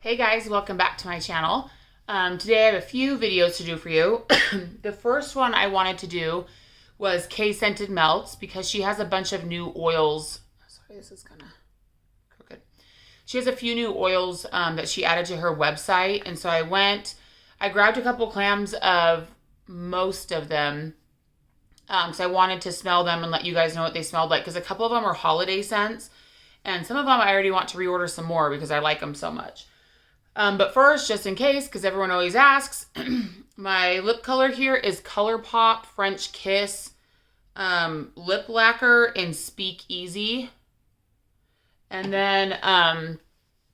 Hey guys, welcome back to my channel. Today I have a few videos to do for you. The first one I wanted to do was Kaes Scented Melts because she has a bunch of new oils. Sorry, this is kind of crooked. She has a few new oils that she added to her website. And so I grabbed a couple clams of most of them because I wanted to smell them and let you guys know what they smelled like because a couple of them are holiday scents. And some of them I already want to reorder some more because I like them so much. But first, just in case, because everyone always asks, my lip color here is ColourPop French Kiss Lip Lacquer in Speak Easy. And then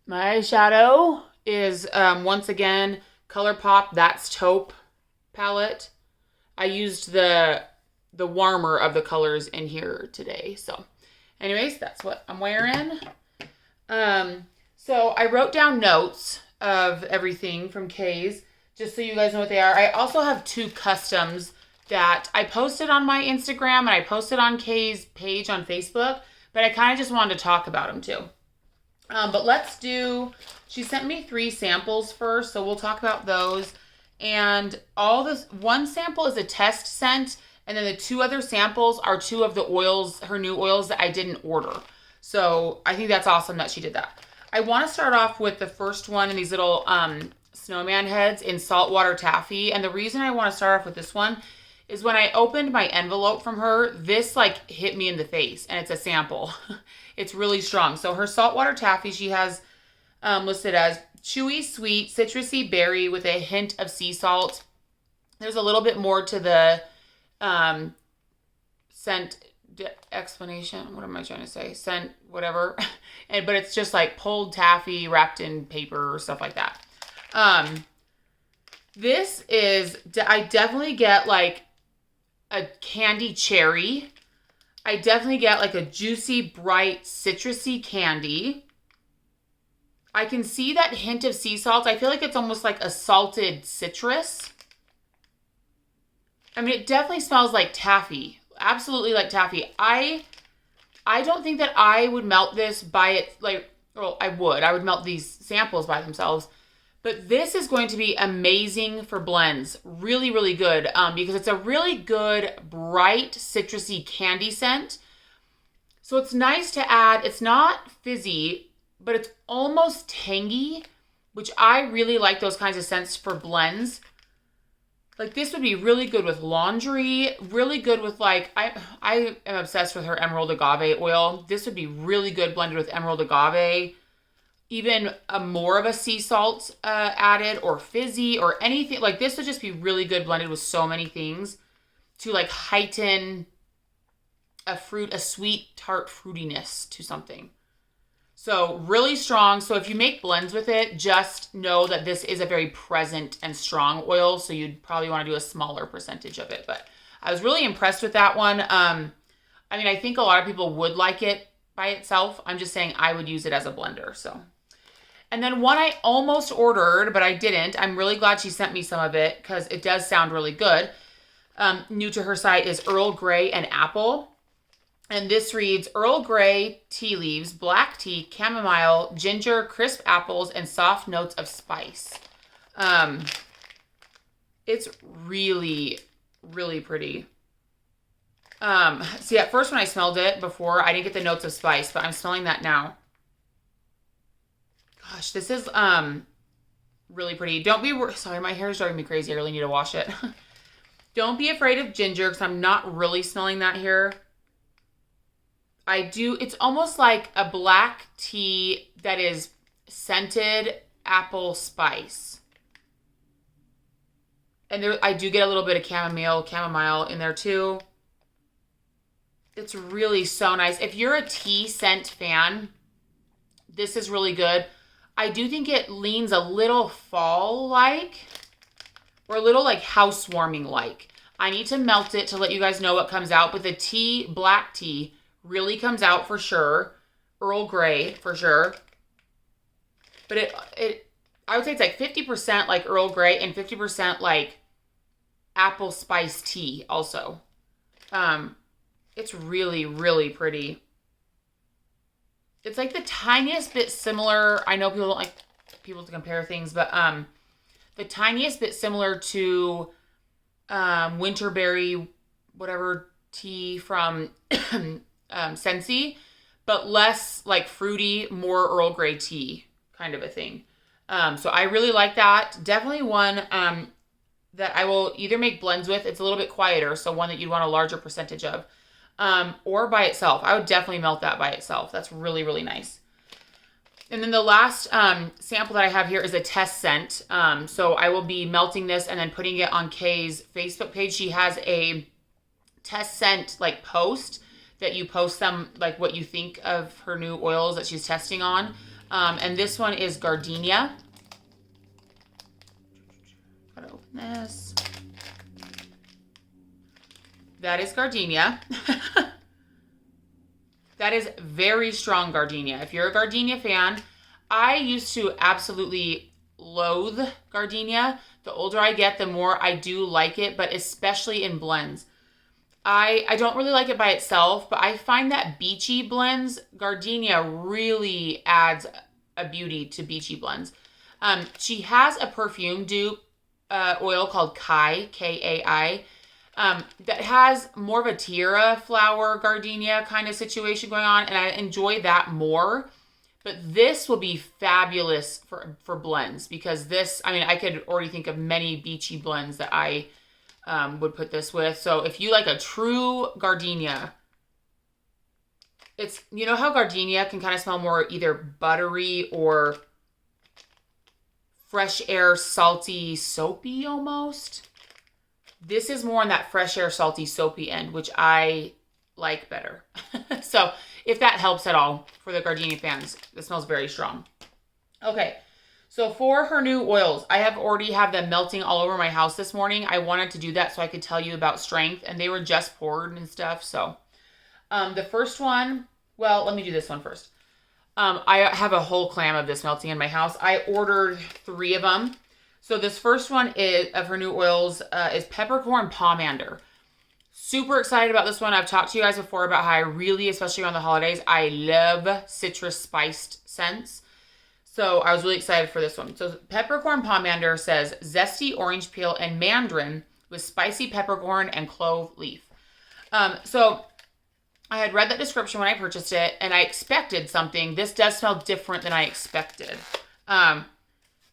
my eyeshadow is, once again, ColourPop That's Taupe palette. I used the warmer of the colors in here today. So anyways, that's what I'm wearing. So I wrote down notes of everything from Kaes, just so you guys know what they are. I also have two customs that I posted on my Instagram and I posted on Kaes' page on Facebook, but I kind of just wanted to talk about them too. But she sent me 3 samples first, so we'll talk about those. And one sample is a test scent, and then the 2 other samples are 2 of the oils, her new oils that I didn't order. So I think that's awesome that she did that. I want to start off with the first one in these little snowman heads in Saltwater Taffy. And the reason I want to start off with this one is when I opened my envelope from her, this like hit me in the face, and it's a sample. It's really strong. So her Saltwater Taffy, she has listed as chewy, sweet, citrusy berry with a hint of sea salt. There's a little bit more to the scent explanation. What am I trying to say? Scent, whatever. But it's just like pulled taffy wrapped in paper or stuff like that. This is, I definitely get like a candy cherry. I definitely get like a juicy, bright, citrusy candy. I can see that hint of sea salt. I feel like it's almost like a salted citrus. I mean, it definitely smells like taffy. Absolutely like taffy. I don't think that I would melt this by it, well, I would melt these samples by themselves, but this is going to be amazing for blends. Really, really good, because it's a really good, bright, citrusy candy scent. So it's nice to add. It's not fizzy, but it's almost tangy, which I really like those kinds of scents for blends. Like this would be really good with laundry, really good with like, I am obsessed with her Emerald Agave oil. This would be really good blended with Emerald Agave. Even more of a sea salt added or fizzy or anything. Like this would just be really good blended with so many things to like heighten a sweet tart fruitiness to something. So really strong. So if you make blends with it, just know that this is a very present and strong oil. So you'd probably want to do a smaller percentage of it. But I was really impressed with that one. I mean, I think a lot of people would like it by itself. I'm just saying I would use it as a blender. So, and then one I almost ordered, but I didn't. I'm really glad she sent me some of it because it does sound really good. New to her site is Earl Grey and Apple. And this reads, Earl Grey, tea leaves, black tea, chamomile, ginger, crisp apples, and soft notes of spice. It's really, really pretty. See, at first when I smelled it before, I didn't get the notes of spice, but I'm smelling that now. Gosh, this is really pretty. Sorry, my hair is driving me crazy. I really need to wash it. Don't be afraid of ginger because I'm not really smelling that here. It's almost like a black tea that is scented apple spice. And I do get a little bit of chamomile in there too. It's really so nice. If you're a tea scent fan, this is really good. I do think it leans a little fall-like or a little like housewarming-like. I need to melt it to let you guys know what comes out, but the black tea, really comes out for sure. Earl Grey for sure. But I would say it's like 50% like Earl Grey and 50% like apple spice tea also. It's really, really pretty. It's like the tiniest bit similar. I know people don't like people to compare things, but the tiniest bit similar to winterberry, whatever tea from Scentsy, but less like fruity, more Earl Grey tea kind of a thing. So I really like that. Definitely one that I will either make blends with. It's a little bit quieter, so one that you'd want a larger percentage of. Or by itself. I would definitely melt that by itself. That's really, really nice. And then the last sample that I have here is a test scent. So I will be melting this and then putting it on Kaes' Facebook page. She has a test scent like post that you post them like what you think of her new oils that she's testing on. And this one is Gardenia. Gotta open this. That is Gardenia. That is very strong Gardenia. If you're a Gardenia fan, I used to absolutely loathe Gardenia. The older I get, the more I do like it, but especially in blends. I don't really like it by itself, but I find that beachy blends, Gardenia really adds a beauty to beachy blends. She has a perfume dupe oil called Kaes, Kai, that has more of a tiara flower gardenia kind of situation going on, and I enjoy that more. But this will be fabulous for blends, because this, I mean, I could already think of many beachy blends that I would put this with. So if you like a true Gardenia, it's, you know how Gardenia can kind of smell more either buttery or fresh air, salty, soapy almost. This is more on that fresh air, salty, soapy end, which I like better. So if that helps at all for the Gardenia fans, it smells very strong. Okay, so for her new oils, I already have them melting all over my house this morning. I wanted to do that so I could tell you about strength, and they were just poured and stuff. So the first one, well, let me do this one first. I have a whole clam of this melting in my house. I ordered 3 of them. So this first one is of her new oils is Peppermint Pomander. Super excited about this one. I've talked to you guys before about how I really, especially around the holidays, I love citrus spiced scents. So I was really excited for this one. So Peppermint Pomander says zesty orange peel and mandarin with spicy peppercorn and clove leaf. So I had read that description when I purchased it, and I expected something. This does smell different than I expected.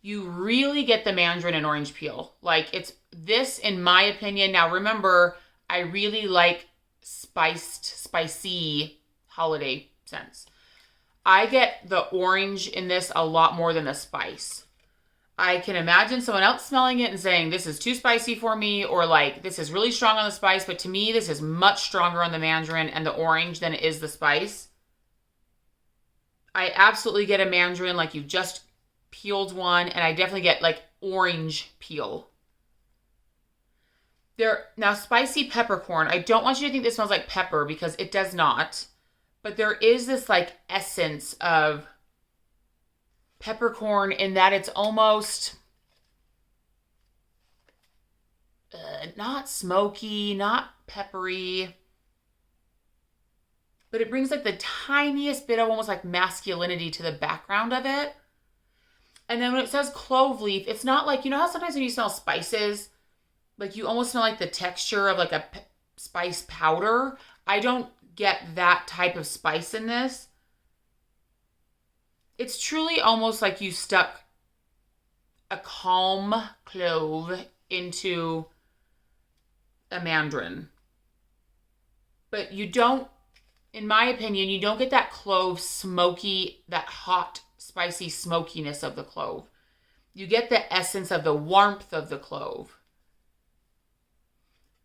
You really get the mandarin and orange peel. Like, it's this, in my opinion. Now, remember, I really like spicy holiday scents. I get the orange in this a lot more than the spice. I can imagine someone else smelling it and saying, this is too spicy for me, or like, this is really strong on the spice, but to me, this is much stronger on the mandarin and the orange than it is the spice. I absolutely get a mandarin, like you just peeled one, and I definitely get like orange peel. Now, spicy peppercorn, I don't want you to think this smells like pepper, because it does not, but there is this like essence of peppercorn in that it's almost not smoky, not peppery, but it brings like the tiniest bit of almost like masculinity to the background of it. And then when it says clove leaf, it's not like, you know how sometimes when you smell spices, like you almost smell like the texture of like a spice powder? I don't get that type of spice in this. It's truly almost like you stuck a calm clove into a mandarin. But you don't, in my opinion, you don't get that clove smoky, that hot, spicy smokiness of the clove. You get the essence of the warmth of the clove.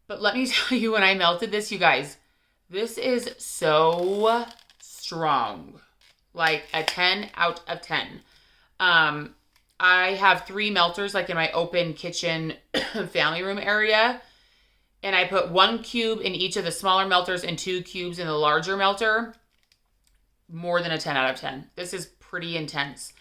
But let me tell you, when I melted this, you guys, this is so strong. Like a 10 out of 10. I have 3 melters like in my open kitchen family room area. And I put 1 cube in each of the smaller melters and 2 cubes in the larger melter. More than a 10 out of 10. This is pretty intense.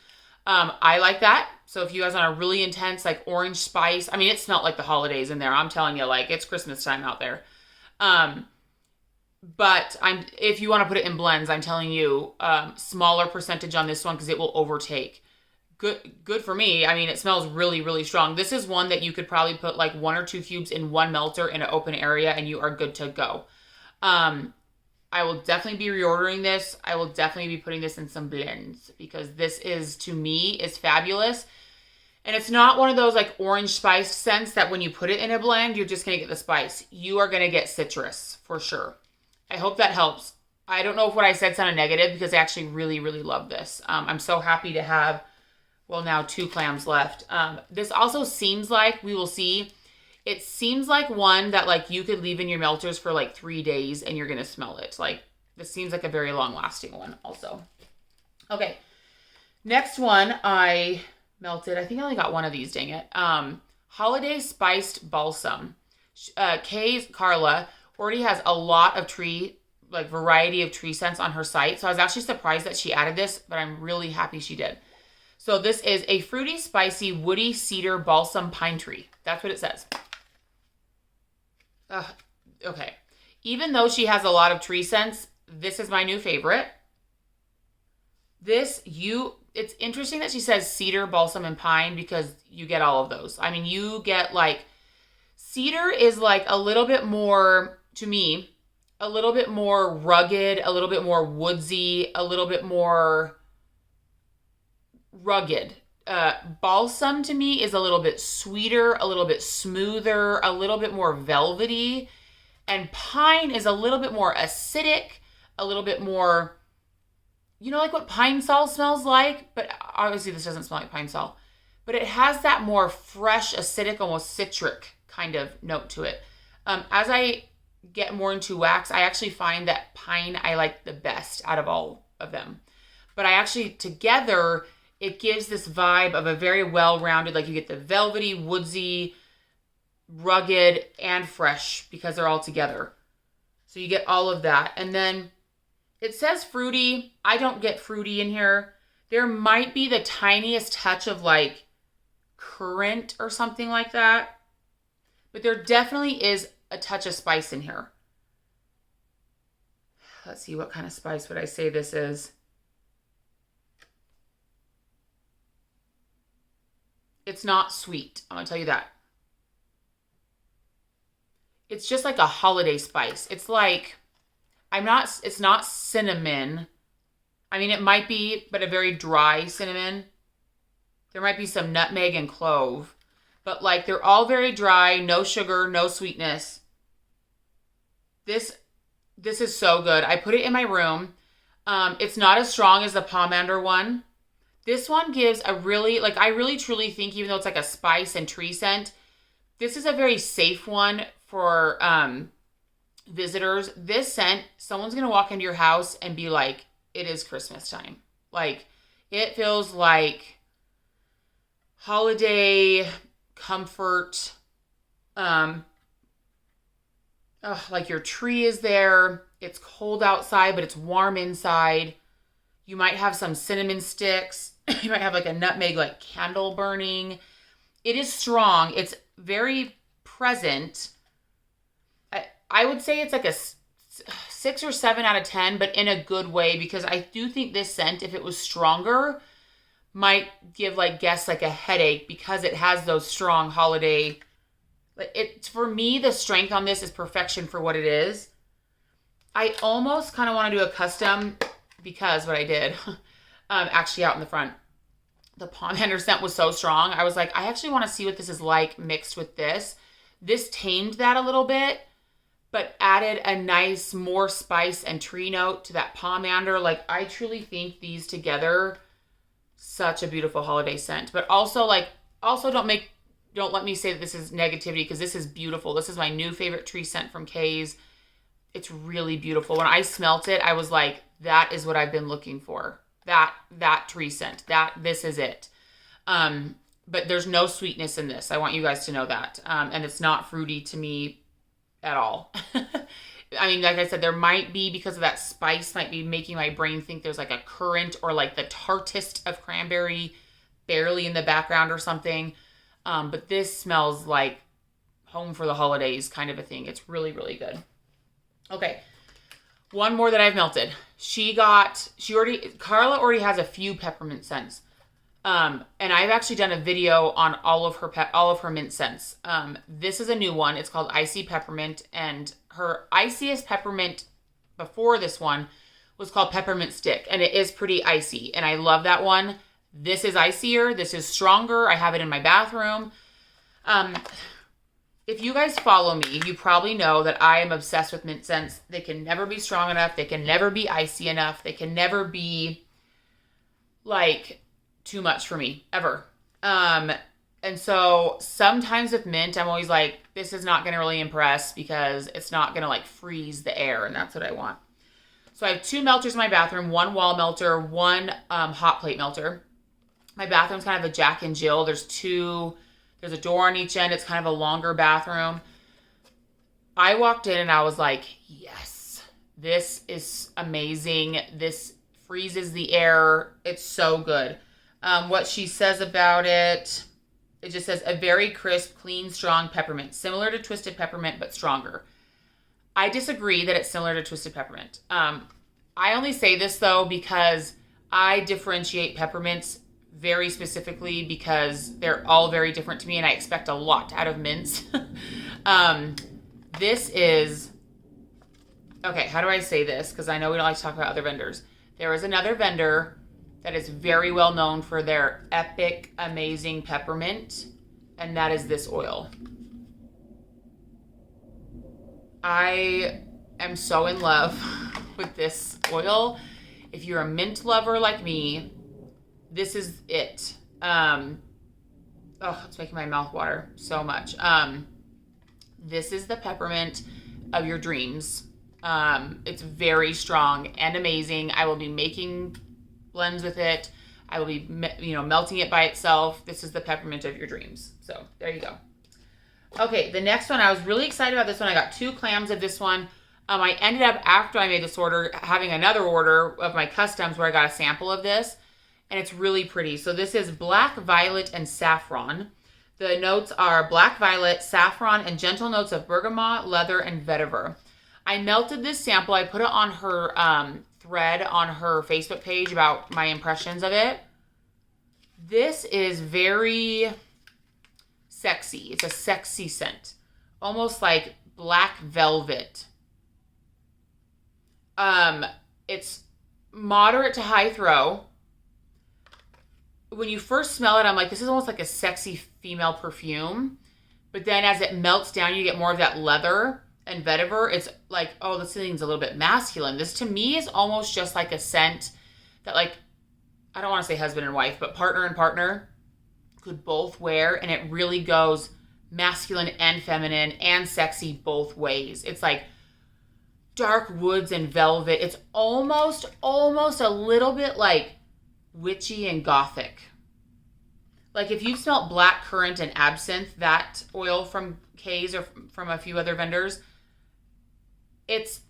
I like that. So if you guys want a really intense, like orange spice, I mean, it smelled like the holidays in there. I'm telling you, like it's Christmas time out there. But if you want to put it in blends, I'm telling you, smaller percentage on this one because it will overtake. good for me. I mean, it smells really, really strong. This is one that you could probably put like 1 or 2 cubes in one melter in an open area and you are good to go. I will definitely be reordering this. I will definitely be putting this in some blends because this is, to me, is fabulous. And it's not one of those like orange spice scents that when you put it in a blend, you're just going to get the spice. You are going to get citrus for sure. I hope that helps. I don't know if what I said sounded negative because I actually really, really love this. I'm so happy to have, well, now 2 clams left. This also seems like, we will see, it seems like one that like you could leave in your melters for like 3 days and you're going to smell it. Like this seems like a very long lasting one also. Okay. Next one I melted. I think I only got one of these, dang it. Holiday Spiced Balsam. Kaes Carla already has a lot of variety of tree scents on her site. So I was actually surprised that she added this, but I'm really happy she did. So this is a fruity, spicy, woody, cedar, balsam, pine tree. That's what it says. Okay. Even though she has a lot of tree scents, this is my new favorite. It's interesting that she says cedar, balsam, and pine because you get all of those. I mean, you get like, cedar is like a little bit more, to me, a little bit more rugged, a little bit more woodsy, a little bit more rugged. Balsam to me is a little bit sweeter, a little bit smoother, a little bit more velvety. And pine is a little bit more acidic, a little bit more, you know, like what pine sol smells like. But obviously this doesn't smell like pine sol. But it has that more fresh, acidic, almost citric kind of note to it. As I get more into wax, I actually find that pine I like the best out of all of them. But I actually, together, it gives this vibe of a very well-rounded, like you get the velvety, woodsy, rugged, and fresh because they're all together. So you get all of that. And then it says fruity. I don't get fruity in here. There might be the tiniest touch of like currant or something like that. But there definitely is a touch of spice in here. Let's see, what kind of spice would I say this is? It's not sweet. I'm going to tell you that. It's just like a holiday spice. It's like, it's not cinnamon. I mean, it might be, but a very dry cinnamon. There might be some nutmeg and clove. But like, they're all very dry, no sugar, no sweetness. This is so good. I put it in my room. It's not as strong as the Pomander one. This one gives a really, like, I really truly think, even though it's like a spice and tree scent, this is a very safe one for visitors. This scent, someone's going to walk into your house and be like, it is Christmas time. Like, it feels like holiday comfort. Like your tree is there. It's cold outside, but it's warm inside. You might have some cinnamon sticks. You might have like a nutmeg like candle burning. It is strong. It's very present. I would say it's like a 6 or 7 out of 10, but in a good way, because I do think this scent, if it was stronger, might give like guests like a headache because it has those strong holiday. For me, the strength on this is perfection for what it is. I almost kind of want to do a custom because what I did, actually out in the front, the Pomander scent was so strong. I was like, I actually want to see what this is like mixed with this. This tamed that a little bit, but added a nice more spice and tree note to that Pomander. Like, I truly think these together, such a beautiful holiday scent. But also don't let me say that this is negativity, because this is beautiful. This is my new favorite tree scent from Kaes. It's really beautiful. When I smelt it, I was like, that is what I've been looking for. That tree scent. This is it. But there's no sweetness in this. I want you guys to know that. And it's not fruity to me at all. I mean, like I said, there might be, because of that spice, might be making my brain think there's like a currant or like the tartest of cranberry barely in the background or something. But this smells like home for the holidays kind of a thing. It's really, really good. Okay. One more that I've melted. Carla already has a few peppermint scents. And I've actually done a video on all of her mint scents. This is a new one. It's called Icy Peppermint, and her iciest peppermint before this one was called Peppermint Stick, and it is pretty icy, and I love that one. This is icier. This is stronger. I have it in my bathroom. If you guys follow me, you probably know that I am obsessed with mint scents. They can never be strong enough. They can never be icy enough. They can never be like too much for me, ever. And so sometimes with mint, I'm always like, this is not going to really impress because it's not going to like freeze the air, and that's what I want. So I have 2 melters in my bathroom, 1 wall melter, 1 hot plate melter. My bathroom's kind of a Jack and Jill. There's a door on each end. It's kind of a longer bathroom. I walked in and I was like, yes, this is amazing. This freezes the air. It's so good. What she says about it, it just says a very crisp, clean, strong peppermint, similar to Twisted Peppermint, but stronger. I disagree that it's similar to Twisted Peppermint. I only say this though because I differentiate peppermints very specifically because they're all very different to me and I expect a lot out of mints. This is, okay, how do I say this? Because I know we don't like to talk about other vendors. There is another vendor that is very well known for their epic, amazing peppermint, and that is this oil. I am so in love with this oil. If you're a mint lover like me, this is it. Oh, it's making my mouth water so much. This is the peppermint of your dreams. It's very strong and amazing. I will be making blends with it. I will be, melting it by itself. This is the peppermint of your dreams. So there you go. Okay, the next one, I was really excited about this one. I got 2 clams of this one. I ended up, after I made this order, having another order of my customs where I got a sample of this, and it's really pretty. So this is black, violet, and saffron. The notes are black, violet, saffron, and gentle notes of bergamot, leather, and vetiver. I melted this sample. I put it on her thread on her Facebook page about my impressions of it. This is very sexy. It's a sexy scent. Almost like black velvet. It's moderate to high throw. When you first smell it, I'm like, this is almost like a sexy female perfume. But then as it melts down, you get more of that leather and vetiver. It's like, oh, this thing's a little bit masculine. This to me is almost just like a scent that, like, I don't want to say husband and wife, but partner and partner could both wear, and it really goes masculine and feminine and sexy both ways. It's like dark woods and velvet. It's almost a little bit like witchy and gothic. Like if you've smelled black currant and absinthe, that oil from Kaes or from a few other vendors, it's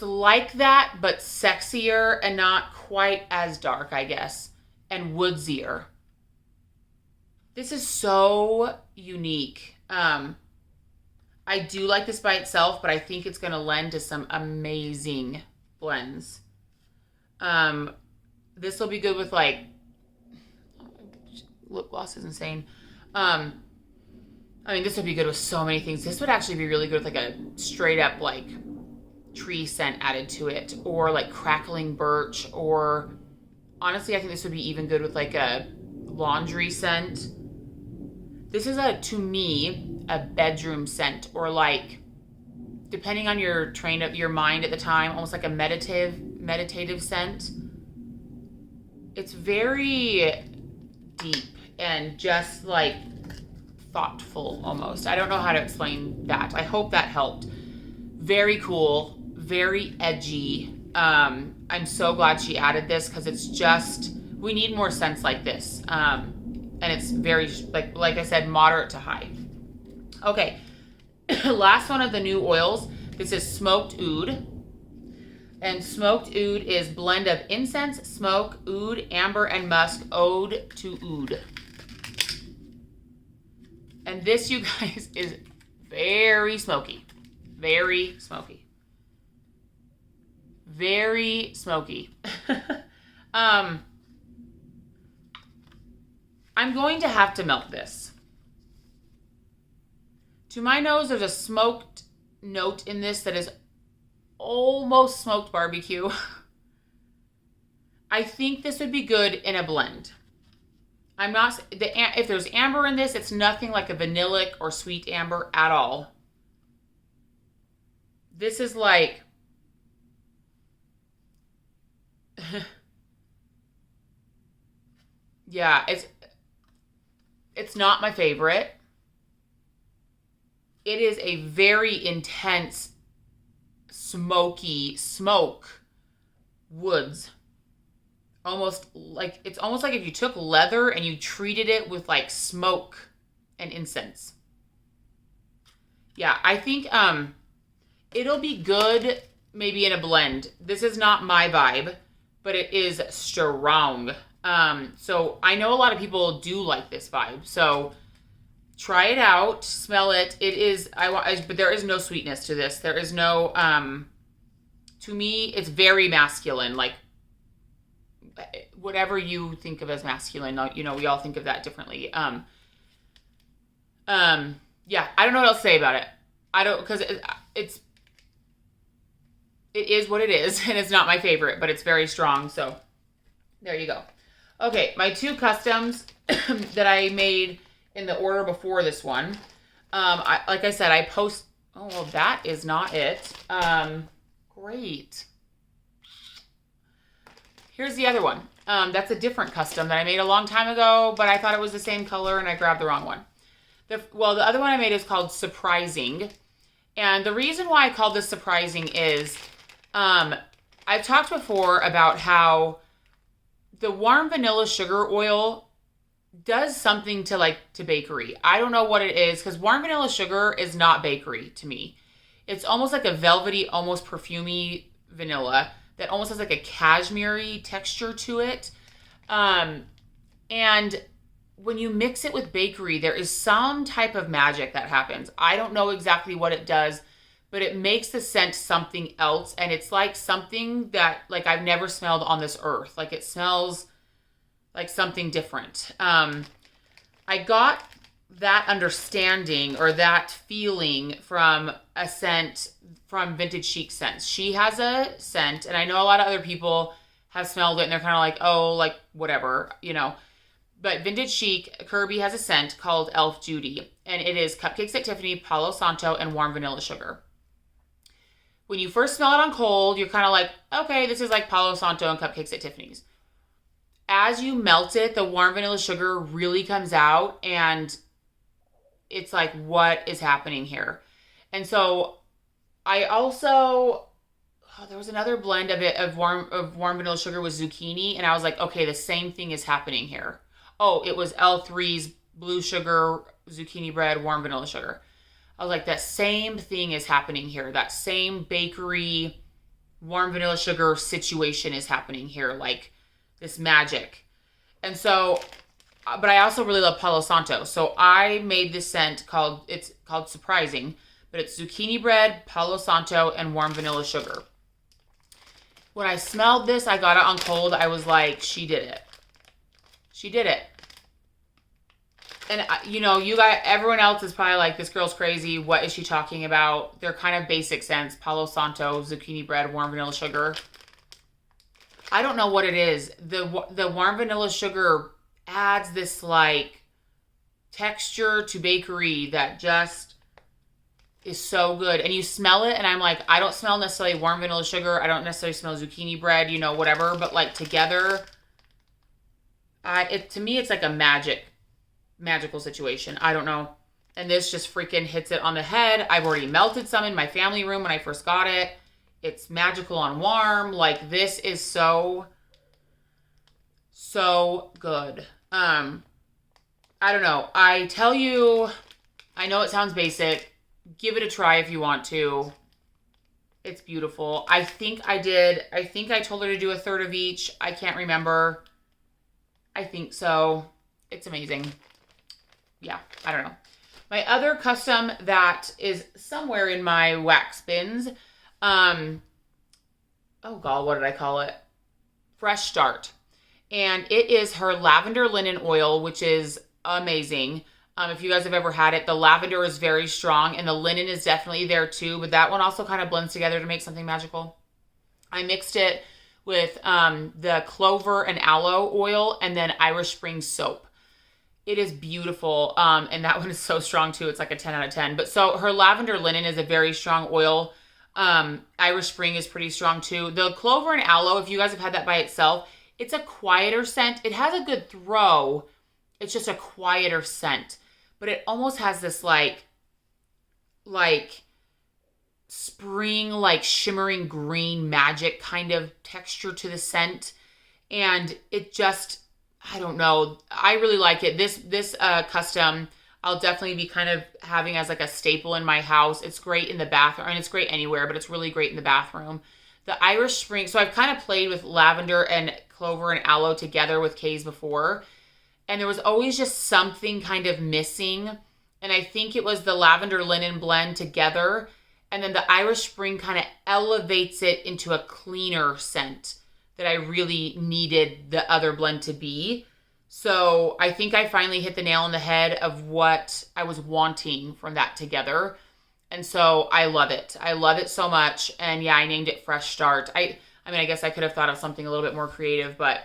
like that, but sexier and not quite as dark, I guess, and woodsier. This is so unique. I do like this by itself, but I think it's going to lend to some amazing blends. This will be good with, like, lip gloss is insane. I mean, this would be good with so many things. This would actually be really good with, like, a straight up, like, tree scent added to it, or like crackling birch, or honestly, I think this would be even good with like a laundry scent. This is to me, a bedroom scent, or like, depending on your train of your mind at the time, almost like a meditative scent. It's very deep and just like thoughtful almost. I don't know how to explain that. I hope that helped. Very cool, very edgy. I'm so glad she added this because it's just, we need more scents like this. And it's very, like I said, moderate to high. Okay, last one of the new oils. This is Smoked Oud. And Smoked Oud is blend of incense, smoke, oud, amber, and musk, ode to oud. And this, you guys, is very smoky. Very smoky. Very smoky. I'm going to have to melt this. To my nose, there's a smoked note in this that is almost smoked barbecue. I think this would be good in a blend. I'm not, if there's amber in this, it's nothing like a vanillic or sweet amber at all. This is like, yeah, it's not my favorite. It is a very intense, smoky smoke woods. It's almost like if you took leather and you treated it with like smoke and incense. Yeah, I think it'll be good maybe in a blend. This is not my vibe, but it is strong. So I know a lot of people do like this vibe. So try it out, smell it. It is, but there is no sweetness to this. There is no, to me, it's very masculine. Like, whatever you think of as masculine, you know, we all think of that differently. Yeah, I don't know what else to say about it. Because it is what it is, and it's not my favorite, but it's very strong. So there you go. Okay, my two customs that I made in the order before this one. Like I said, oh, well, that is not it. Great. Here's the other one. That's a different custom that I made a long time ago, but I thought it was the same color and I grabbed the wrong one. The other one I made is called Surprising. And the reason why I called this Surprising is I've talked before about how the warm vanilla sugar oil does something to bakery. I don't know what it is, because warm vanilla sugar is not bakery to me. It's almost like a velvety, almost perfumey vanilla that almost has like a cashmere texture to it. And when you mix it with bakery, there is some type of magic that happens. I don't know exactly what it does, but it makes the scent something else. And it's like something that like I've never smelled on this earth. Like it smells like something different. I got that understanding or that feeling from a scent from Vintage Chic Scents. She has a scent, and I know a lot of other people have smelled it and they're kind of like, oh, like whatever, you know. But Vintage Chic, Kirby has a scent called Elf Judy, and it is Cupcakes at Tiffany, Palo Santo, and warm vanilla sugar. When you first smell it on cold, you're kind of like, okay, this is like Palo Santo and Cupcakes at Tiffany's. As you melt it, the warm vanilla sugar really comes out, and it's like, what is happening here? And so I also, there was another blend of warm vanilla sugar with zucchini, and I was like, okay, the same thing is happening here. Oh, it was L3's blue sugar, zucchini bread, warm vanilla sugar. I was like, that same thing is happening here. That same bakery warm vanilla sugar situation is happening here, like this magic. And so, but I also really love Palo Santo. So I made this scent called Surprising, but it's zucchini bread, Palo Santo, and warm vanilla sugar. When I smelled this, I got it on cold. I was like, she did it. She did it. And you know, everyone else is probably like, this girl's crazy. What is she talking about? They're kind of basic scents. Palo Santo, zucchini bread, warm vanilla sugar. I don't know what it is. The warm vanilla sugar adds this like texture to bakery that just is so good. And you smell it and I'm like, I don't smell necessarily warm vanilla sugar. I don't necessarily smell zucchini bread, you know, whatever. But like together, to me, it's like a magical situation. I don't know. And this just freaking hits it on the head. I've already melted some in my family room when I first got it. It's magical on warm. Like this is so good. I don't know. I tell you, I know it sounds basic. Give it a try if you want to. It's beautiful. I think I told her to do a third of each. I can't remember. I think so. It's amazing. Yeah, I don't know. My other custom that is somewhere in my wax bins, oh God, what did I call it? Fresh Start. And it is her lavender linen oil, which is amazing. If you guys have ever had it, the lavender is very strong and the linen is definitely there too, but that one also kind of blends together to make something magical. I mixed it with the clover and aloe oil and then Irish Spring soap. It is beautiful. And that one is so strong too. It's like a 10 out of 10. But so her lavender linen is a very strong oil. Irish Spring is pretty strong too. The clover and aloe, if you guys have had that by itself, it's a quieter scent. It has a good throw. It's just a quieter scent. But it almost has this like spring, like shimmering green magic kind of texture to the scent. And it just, I don't know. I really like it. This custom, I'll definitely be kind of having as like a staple in my house. It's great in the bathroom. I mean, it's great anywhere, but it's really great in the bathroom. The Irish Spring, so I've kind of played with lavender and clover and aloe together with Kaes before. And there was always just something kind of missing. And I think it was the lavender linen blend together. And then the Irish Spring kind of elevates it into a cleaner scent that I really needed the other blend to be. So I think I finally hit the nail on the head of what I was wanting from that together. And so I love it. I love it so much. And yeah, I named it Fresh Start. I mean, I guess I could have thought of something a little bit more creative, but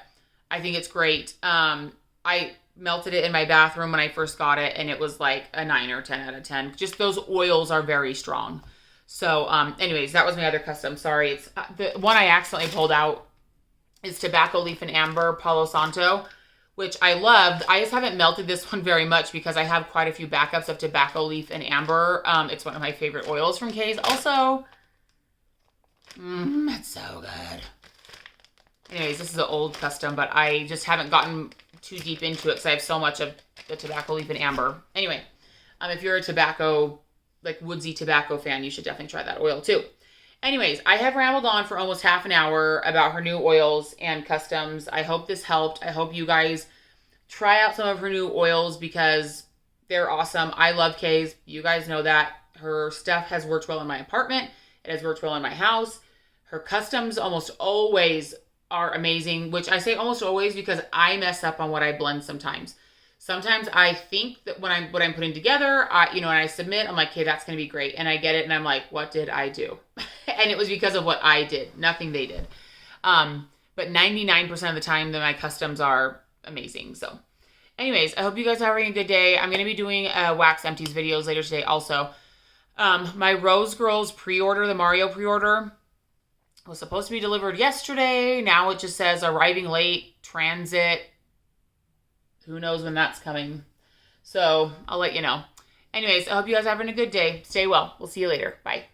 I think it's great. I melted it in my bathroom when I first got it, and it was like a 9 or 10 out of 10. Just those oils are very strong. So anyways, that was my other custom. Sorry. It's the one I accidentally pulled out is Tobacco Leaf and Amber Palo Santo, which I loved. I just haven't melted this one very much because I have quite a few backups of Tobacco Leaf and Amber. It's one of my favorite oils from Kaes. Also, it's so good. Anyways, this is an old custom, but I just haven't gotten too deep into it because I have so much of the Tobacco Leaf and Amber. Anyway, if you're a tobacco, like woodsy tobacco fan, you should definitely try that oil too. Anyways, I have rambled on for almost half an hour about her new oils and customs. I hope this helped. I hope you guys try out some of her new oils because they're awesome. I love Kaes. You guys know that. Her stuff has worked well in my apartment. It has worked well in my house. Her customs almost always are amazing, which I say almost always because I mess up on what I blend sometimes. Sometimes I think that what I'm putting together, and I submit, I'm like, okay, that's going to be great. And I get it and I'm like, what did I do? And it was because of what I did, nothing they did. But 99% of the time, my customs are amazing. So anyways, I hope you guys are having a good day. I'm going to be doing wax empties videos later today also. My Rose Girls pre-order, the Mario pre-order, was supposed to be delivered yesterday. Now it just says arriving late, transit. Who knows when that's coming. So I'll let you know. Anyways, I hope you guys are having a good day. Stay well. We'll see you later. Bye.